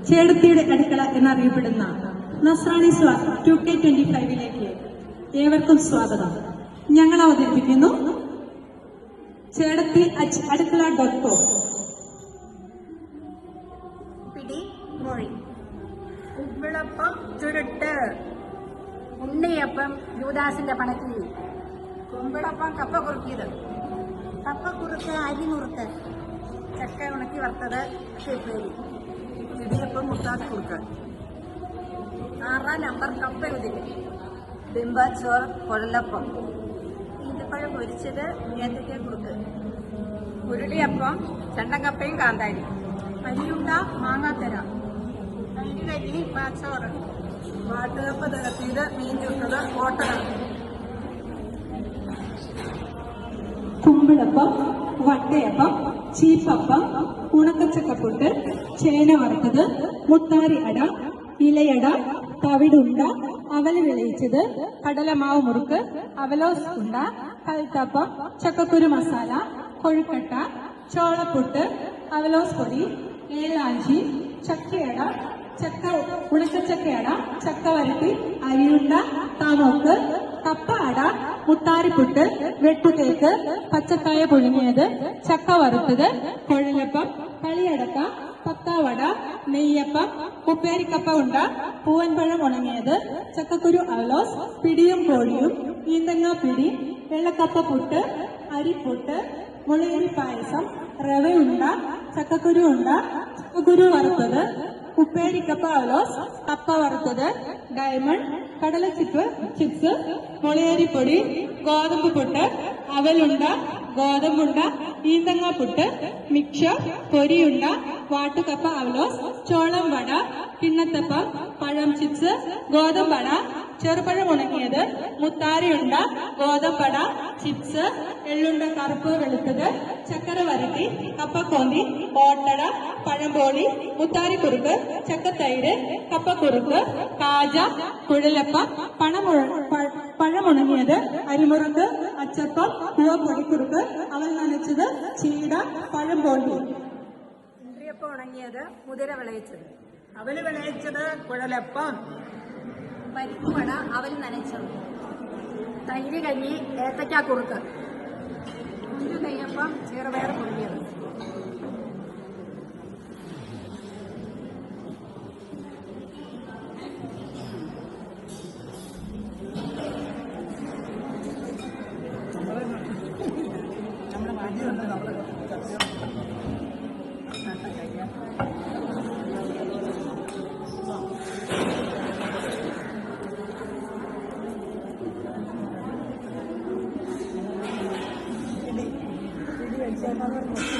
ചേടത്തിയുടെ അടുക്കള എന്നറിയപ്പെടുന്ന നസ്രാണി സ്വാദ് 2K25 ഏവർക്കും സ്വാഗതം. ഞങ്ങൾ അവതരിപ്പിക്കുന്നു ചേടത്തി അടുക്കള.com. പിടി മൊഴി, കുമ്പിളപ്പം ചുരുട്ട്, ഉണ്ണിയപ്പം യൂദാസിന്റെ പണക്കിഴി, കുമ്പിളപ്പം കപ്പ കുറുക്കിയത്, കപ്പ കുറുക്ക് അരി നുറുക്ക്, ചക്ക ഉണക്കി വറുത്തത് ഉപ്പേരി, ഇടിയപ്പം മുട്ടാതെ കുറുക്ക്, 6 നമ്പർ കപ്പ ഉതിരി, ബിംബച്ചോറ് കുഴലപ്പം, ഈന്തപ്പഴം പൊരിച്ചത് ഏത്തക്ക കുറുക്ക്, ഉരുളിയപ്പം ചെണ്ടക്കപ്പയും കാന്താരി, അരിയുണ്ട മാങ്ങാത്തര, അരികരി പാച്ചോറ്, വാട്ടുകപ്പ തിരത്തിയത് മീൻ ചുട്ടത് ഓട്ടകൾ, കുമ്പിളപ്പം, വട്ടയപ്പം, ചീപ്പപ്പം, ഉണക്കച്ചക്കപ്പുട്ട്, ചേന വറുത്തത്, മുത്താരി അട, ഇലയട, തവിടുണ്ട, അവല് വിളയിച്ചത്, കടലമാവ് മുറുക്ക്, അവലോസ് ഉണ്ട, കൽത്തപ്പം, ചക്കക്കുരു മസാല, കൊഴുക്കട്ട, ചോളപ്പുട്ട്, അവലോസ് പൊടി, ഏലാഞ്ചി, ചക്കയട, ഉണക്കച്ചക്കയട, ചക്ക വരട്ടി, അരിയുണ്ട, താമോക്ക്, കപ്പ അട, മുത്താരിപ്പുട്ട്, വെട്ടുകേക്ക്, പച്ചക്കായ പുഴുങ്ങിയത്, ചക്ക വറുത്തത്, കൊഴലപ്പം, കളിയടക്ക, പക്കാവട, നെയ്യപ്പം, ഉപ്പേരിക്കപ്പ ഉണ്ട, പൂവൻപഴം ഉണങ്ങിയത്, ചക്കക്കുരു അവലോസ്, പിടിയും കോഴിയും, ഈന്തങ്ങ പിടി, വെള്ളക്കപ്പ പുട്ട്, അരിപ്പുട്ട്, മുളയരി പായസം, റവയുണ്ട, ചക്കക്കുരു ഉണ്ട, ചക്കക്കുരു വറുത്തത്, ഉപ്പേരിക്കപ്പ അവലോസ്, കപ്പ വറുത്തത്, ഡയമണ്ട്, കടല ചിപ്സ്, മുളയരിപ്പൊടി, ഗോതമ്പ് പുട്ട്, അവലുണ്ട, ഗോതമ്പുണ്ട, ഈന്തങ്ങാപ്പുട്ട്, മിക്സർ, പൊരിയുണ്ട, വാട്ടുകപ്പ അവലോസ്, ചോളം വട, കിണ്ണത്തപ്പം, പഴം ചിപ്സ്, ഗോതമ്പട, ചെറുപഴം ഉണങ്ങിയത്, മുത്താരിയുണ്ട, ഗോതമ്പട, ചിപ്സ്, എള്ളുണ്ട കറുപ്പ് വെളുത്തത്, ചക്കര വരട്ടി, കപ്പക്കോന്തി, ഓട്ടട, പഴംപോളി, മുത്താരിക്കുറുക്ക്, ചക്കത്തൈര്, കപ്പക്കുറുക്ക്, കാജ, കുഴലപ്പം, പഴമുണങ്ങിയത്, അരിമുറുക്ക്, അച്ചപ്പം, പൂവപ്പൊടിക്കുറുക്ക്, അവൽ നനച്ചത്, ചീട, പഴംപോളി, ഇന്ദ്രിയപ്പം ഉണങ്ങിയത്, മുതിര വിളയിച്ചത്, അവല് വിളയിച്ചത്, കുഴലപ്പം, പരിപ്പുവട, അവൽ നനച്ചത്, തൈര് കഞ്ഞി, ഏത്തക്ക കുറുക്ക്, കുഞ്ചു നെയ്യപ്പം, ചെറുപയർ പുഴുങ്ങിയത്, ഇടി